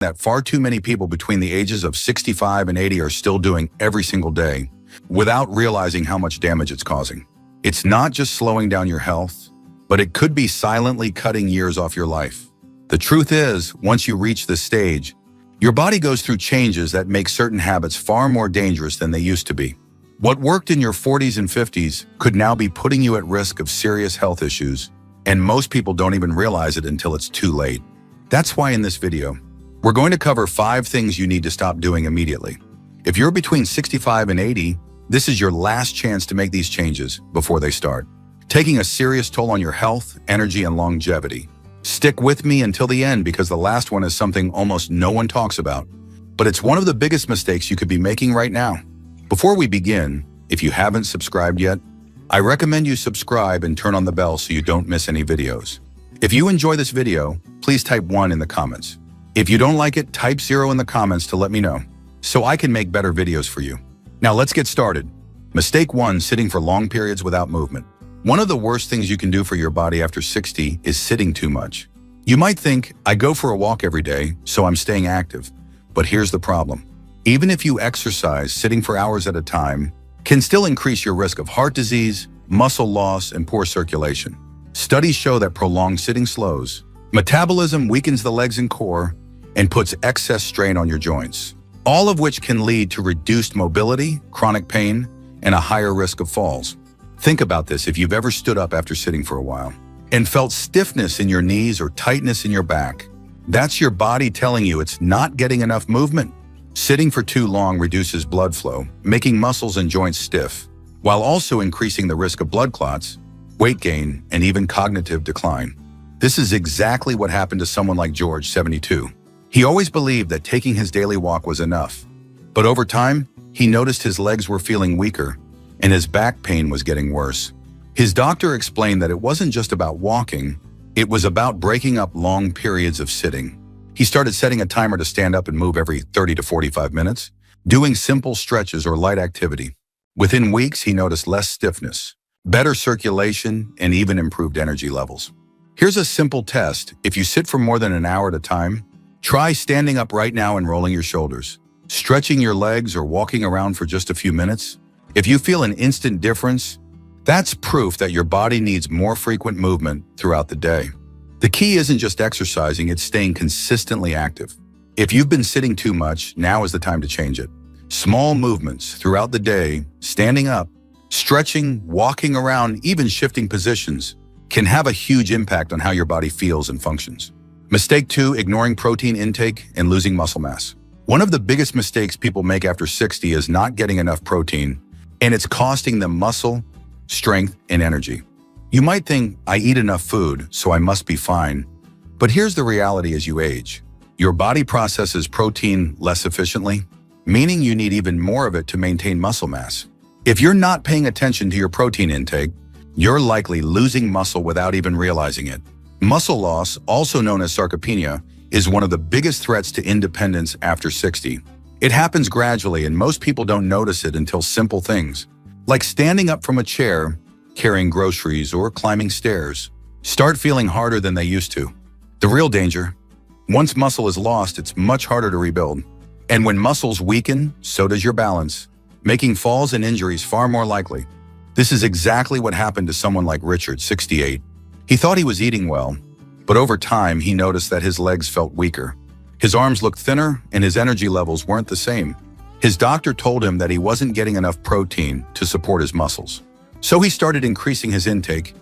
that far too many people between the ages of 65 and 80 are still doing every single day without realizing how much damage it's causing. It's not just slowing down your health, but it could be silently cutting years off your life. The truth is, once you reach this stage, your body goes through changes that make certain habits far more dangerous than they used to be. What worked in your 40s and 50s could now be putting you at risk of serious health issues, and most people don't even realize it until it's too late. That's why in this video, we're going to cover 5 things you need to stop doing immediately. If you're between 65 and 80, this is your last chance to make these changes before they start, taking a serious toll on your health, energy, and longevity. Stick with me until the end because the last one is something almost no one talks about, but it's one of the biggest mistakes you could be making right now. Before we begin, if you haven't subscribed yet, I recommend you subscribe and turn on the bell so you don't miss any videos. If you enjoy this video, please type 1 in the comments. If you don't like it, type 0 in the comments to let me know, so I can make better videos for you. Now let's get started. Mistake 1, sitting for long periods without movement. One of the worst things you can do for your body after 60 is sitting too much. You might think, I go for a walk every day, so I'm staying active. But here's the problem. Even if you exercise, sitting for hours at a time can still increase your risk of heart disease, muscle loss, and poor circulation. Studies show that prolonged sitting slows metabolism, weakens the legs and core, and puts excess strain on your joints, all of which can lead to reduced mobility, chronic pain, and a higher risk of falls. Think about this if you've ever stood up after sitting for a while and felt stiffness in your knees or tightness in your back. That's your body telling you it's not getting enough movement. Sitting for too long reduces blood flow, making muscles and joints stiff, while also increasing the risk of blood clots, weight gain, and even cognitive decline. This is exactly what happened to someone like George, 72. He always believed that taking his daily walk was enough, but over time, he noticed his legs were feeling weaker and his back pain was getting worse. His doctor explained that it wasn't just about walking, it was about breaking up long periods of sitting. He started setting a timer to stand up and move every 30 to 45 minutes, doing simple stretches or light activity. Within weeks, he noticed less stiffness, better circulation, and even improved energy levels. Here's a simple test. If you sit for more than an hour at a time, try standing up right now and rolling your shoulders, stretching your legs, or walking around for just a few minutes. If you feel an instant difference, that's proof that your body needs more frequent movement throughout the day. The key isn't just exercising, it's staying consistently active. If you've been sitting too much, now is the time to change it. Small movements throughout the day, standing up, stretching, walking around, even shifting positions, can have a huge impact on how your body feels and functions. Mistake 2, ignoring protein intake and losing muscle mass. One of the biggest mistakes people make after 60 is not getting enough protein, and it's costing them muscle, strength, and energy. You might think, I eat enough food, so I must be fine. But here's the reality as you age. Your body processes protein less efficiently, meaning you need even more of it to maintain muscle mass. If you're not paying attention to your protein intake, you're likely losing muscle without even realizing it. Muscle loss, also known as sarcopenia, is one of the biggest threats to independence after 60. It happens gradually, and most people don't notice it until simple things, like standing up from a chair, carrying groceries, or climbing stairs, start feeling harder than they used to. The real danger: once muscle is lost, it's much harder to rebuild. And when muscles weaken, so does your balance, making falls and injuries far more likely. This is exactly what happened to someone like Richard, 68. He thought he was eating well, but over time he noticed that his legs felt weaker. His arms looked thinner and his energy levels weren't the same. His doctor told him that he wasn't getting enough protein to support his muscles. So he started increasing his intake,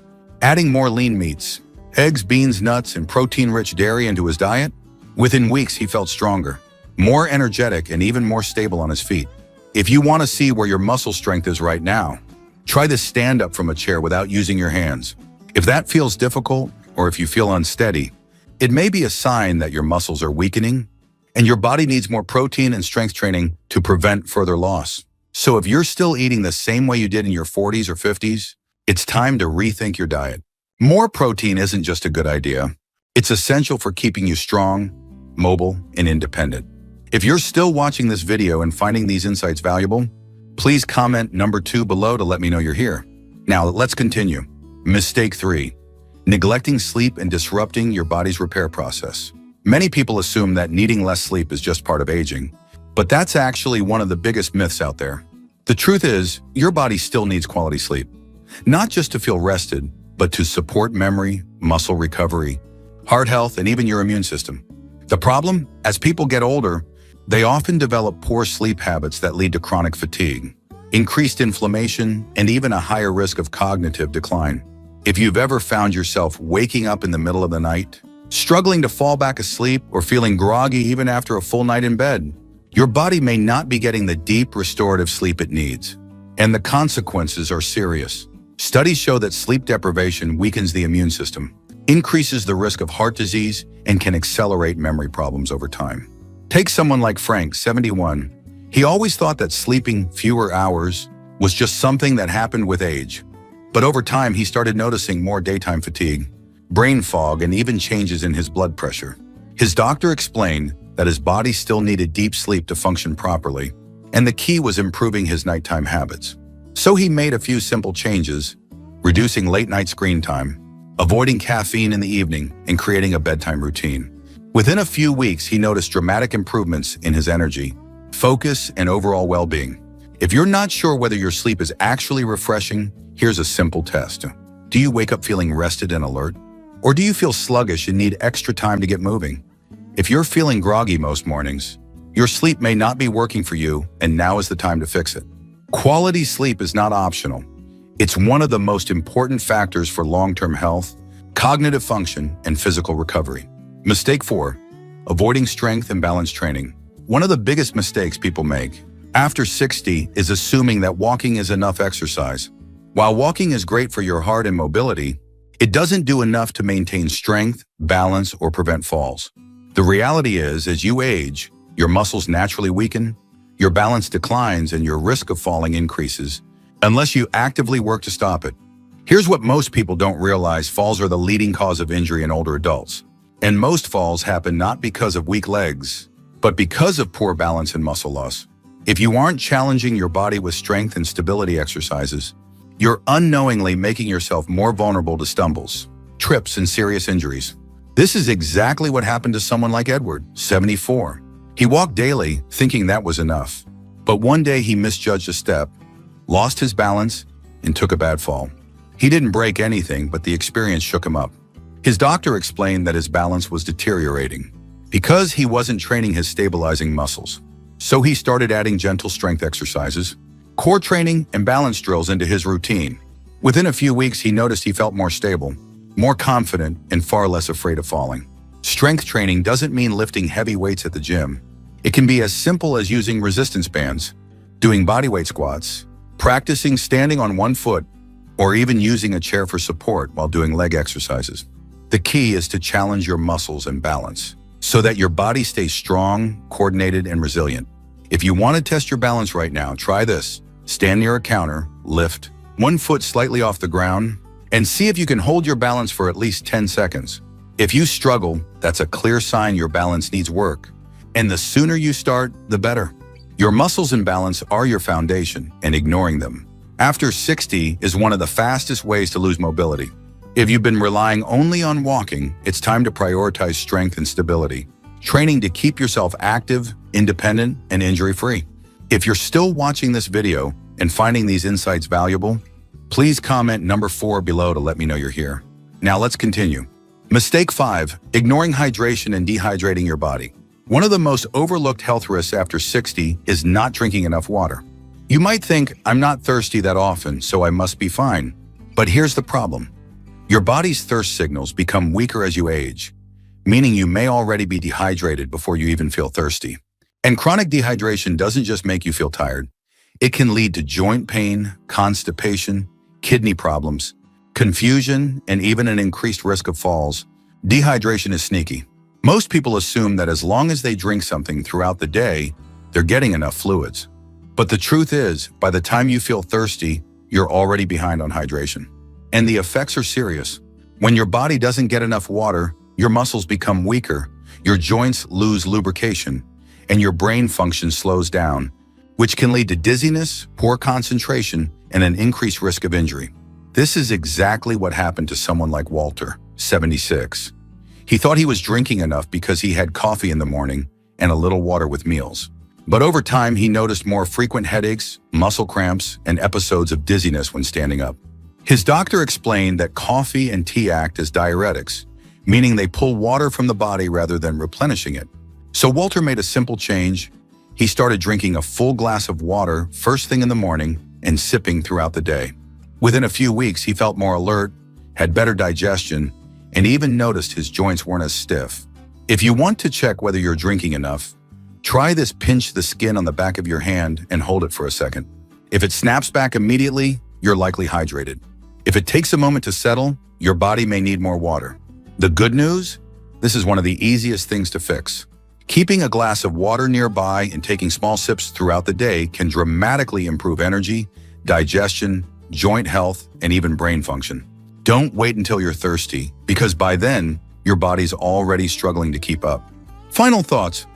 adding more lean meats, eggs, beans, nuts, and protein-rich dairy into his diet. Within weeks, he felt stronger, more energetic, and even more stable on his feet. If you want to see where your muscle strength is right now, try this stand up from a chair without using your hands. If that feels difficult, or if you feel unsteady, it may be a sign that your muscles are weakening and your body needs more protein and strength training to prevent further loss. So if you're still eating the same way you did in your 40s or 50s, it's time to rethink your diet. More protein isn't just a good idea. It's essential for keeping you strong, mobile, and independent. If you're still watching this video and finding these insights valuable, please comment number 2 below to let me know you're here. Now let's continue. Mistake 3, neglecting sleep and disrupting your body's repair process. Many people assume that needing less sleep is just part of aging, but that's actually one of the biggest myths out there. The truth is, your body still needs quality sleep, not just to feel rested, but to support memory, muscle recovery, heart health, and even your immune system. The problem? As people get older, they often develop poor sleep habits that lead to chronic fatigue, increased inflammation, and even a higher risk of cognitive decline. If you've ever found yourself waking up in the middle of the night, struggling to fall back asleep, or feeling groggy even after a full night in bed, your body may not be getting the deep restorative sleep it needs, and the consequences are serious. Studies show that sleep deprivation weakens the immune system, increases the risk of heart disease, and can accelerate memory problems over time. Take someone like Frank, 71. He always thought that sleeping fewer hours was just something that happened with age. But over time, he started noticing more daytime fatigue, brain fog, and even changes in his blood pressure. His doctor explained that his body still needed deep sleep to function properly, and the key was improving his nighttime habits. So he made a few simple changes, reducing late-night screen time, avoiding caffeine in the evening, and creating a bedtime routine. Within a few weeks, he noticed dramatic improvements in his energy, focus, and overall well-being. If you're not sure whether your sleep is actually refreshing, here's a simple test. Do you wake up feeling rested and alert? Or do you feel sluggish and need extra time to get moving? If you're feeling groggy most mornings, your sleep may not be working for you, and now is the time to fix it. Quality sleep is not optional. It's one of the most important factors for long-term health, cognitive function, and physical recovery. Mistake 4, avoiding strength and balance training. One of the biggest mistakes people make after 60 is assuming that walking is enough exercise. While walking is great for your heart and mobility, it doesn't do enough to maintain strength, balance, or prevent falls. The reality is, as you age, your muscles naturally weaken, your balance declines, and your risk of falling increases, unless you actively work to stop it. Here's what most people don't realize: falls are the leading cause of injury in older adults. And most falls happen not because of weak legs, but because of poor balance and muscle loss. If you aren't challenging your body with strength and stability exercises, you're unknowingly making yourself more vulnerable to stumbles, trips, and serious injuries. This is exactly what happened to someone like Edward, 74. He walked daily, thinking that was enough. But one day he misjudged a step, lost his balance, and took a bad fall. He didn't break anything, but the experience shook him up. His doctor explained that his balance was deteriorating because he wasn't training his stabilizing muscles. So he started adding gentle strength exercises, core training, and balance drills into his routine. Within a few weeks, he noticed he felt more stable, more confident, and far less afraid of falling. Strength training doesn't mean lifting heavy weights at the gym. It can be as simple as using resistance bands, doing bodyweight squats, practicing standing on one foot, or even using a chair for support while doing leg exercises. The key is to challenge your muscles and balance so that your body stays strong, coordinated, and resilient. If you want to test your balance right now, try this. Stand near a counter, lift one foot slightly off the ground, and see if you can hold your balance for at least 10 seconds. If you struggle, that's a clear sign your balance needs work. And the sooner you start, the better. Your muscles and balance are your foundation, and ignoring them after 60 is one of the fastest ways to lose mobility. If you've been relying only on walking, it's time to prioritize strength and stability, training to keep yourself active, independent, and injury-free. If you're still watching this video and finding these insights valuable, please comment number 4 below to let me know you're here. Now let's continue. Mistake 5, ignoring hydration and dehydrating your body. One of the most overlooked health risks after 60 is not drinking enough water. You might think, I'm not thirsty that often, so I must be fine. But here's the problem. Your body's thirst signals become weaker as you age, meaning you may already be dehydrated before you even feel thirsty. And chronic dehydration doesn't just make you feel tired. It can lead to joint pain, constipation, kidney problems, confusion, and even an increased risk of falls. Dehydration is sneaky. Most people assume that as long as they drink something throughout the day, they're getting enough fluids. But the truth is, by the time you feel thirsty, you're already behind on hydration. And the effects are serious. When your body doesn't get enough water, your muscles become weaker, your joints lose lubrication, and your brain function slows down, which can lead to dizziness, poor concentration, and an increased risk of injury. This is exactly what happened to someone like Walter, 76. He thought he was drinking enough because he had coffee in the morning and a little water with meals. But over time, he noticed more frequent headaches, muscle cramps, and episodes of dizziness when standing up. His doctor explained that coffee and tea act as diuretics, meaning they pull water from the body rather than replenishing it. So Walter made a simple change. He started drinking a full glass of water first thing in the morning and sipping throughout the day. Within a few weeks, he felt more alert, had better digestion, and even noticed his joints weren't as stiff. If you want to check whether you're drinking enough, try this: pinch the skin on the back of your hand and hold it for a second. If it snaps back immediately, you're likely hydrated. If it takes a moment to settle, your body may need more water. The good news? This is one of the easiest things to fix. Keeping a glass of water nearby and taking small sips throughout the day can dramatically improve energy, digestion, joint health, and even brain function. Don't wait until you're thirsty, because by then, your body's already struggling to keep up. Final thoughts.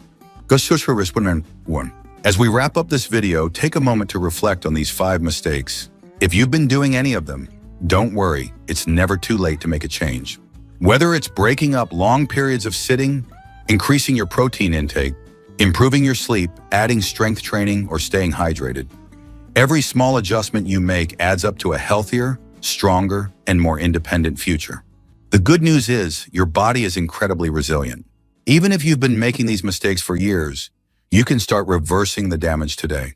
As we wrap up this video, take a moment to reflect on these 5 mistakes. If you've been doing any of them, don't worry, it's never too late to make a change. Whether it's breaking up long periods of sitting, increasing your protein intake, improving your sleep, adding strength training, or staying hydrated, every small adjustment you make adds up to a healthier, stronger, and more independent future. The good news is your body is incredibly resilient. Even if you've been making these mistakes for years, you can start reversing the damage today.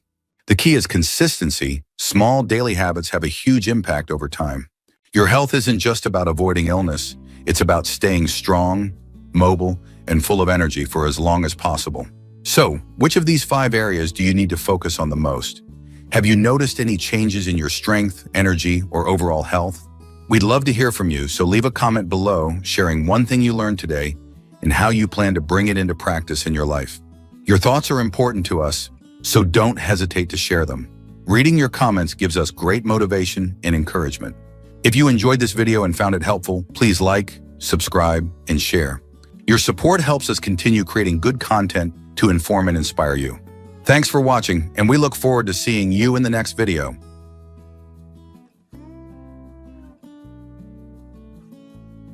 The key is consistency. Small daily habits have a huge impact over time. Your health isn't just about avoiding illness. It's about staying strong, mobile, and full of energy for as long as possible. So, which of these 5 areas do you need to focus on the most? Have you noticed any changes in your strength, energy, or overall health? We'd love to hear from you, so leave a comment below sharing one thing you learned today and how you plan to bring it into practice in your life. Your thoughts are important to us, so don't hesitate to share them. Reading your comments gives us great motivation and encouragement. If you enjoyed this video and found it helpful, please like, subscribe, and share. Your support helps us continue creating good content to inform and inspire you. Thanks for watching, and we look forward to seeing you in the next video.